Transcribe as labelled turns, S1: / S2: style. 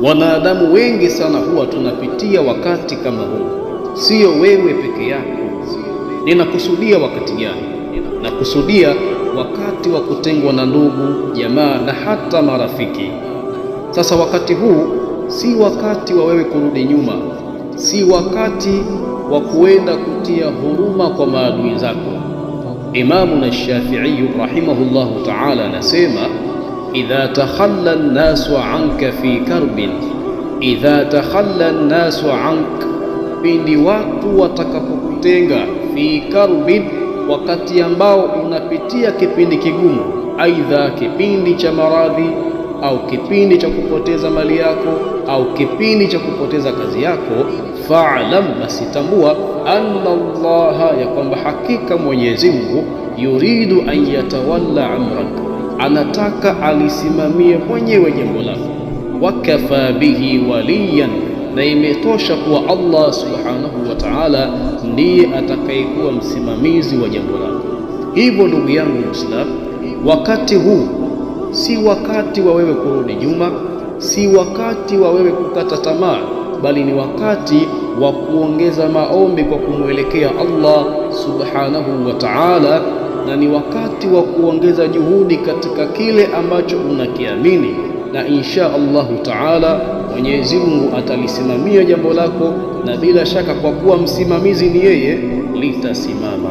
S1: Wanadamu wengi sana huwa tunapitia wakati kama huu, sio wewe peke yako. Ninakusudia wakati gani? Nakusudia wakati wa kutengwa na ndugu, jamaa na hata marafiki. Sasa wakati huu si wakati wa wewe kurudi nyuma, si wakati wa kuenda kutia huruma kwa maadui zako. Imamuna Shafi'i rahimahullahu ta'ala anasema, idha takhalla an-nasu anka fi karbin, idha takhalla an-nasu anka, pindi watu watakapokutenga, fi karbin, wakati ambao unapitia kipindi kigumu, aidha kipindi cha maradhi au kipindi cha kupoteza mali yako au kipindi cha kupoteza kazi yako, fa'lam, basi tambua, anna Allaha, ya kwamba hakika Mwenyezi Mungu, yuridu an yatawalla amrak, anataka alisimamie mwenyewe jambo lako. Wakafa bihi waliyan, na imetosha kuwa Allah subhanahu wa ta'ala ndiye atakayekuwa msimamizi wa jambo lako. Hivyo ndugu yangu Muislamu, wakati huu si wakati wa wewe kurudi nyuma, si wakati wa wewe kukata tamaa, bali ni wakati wa kuongeza maombi kwa kumwelekea Allah subhanahu wa ta'ala, na ni wakati wa kuongeza juhudi katika kile ambacho unakiamini, na insha Allahu ta'ala Mwenyezi Mungu atalisimamia jambo lako, na bila shaka kwa kuwa msimamizi ni yeye, litasimama.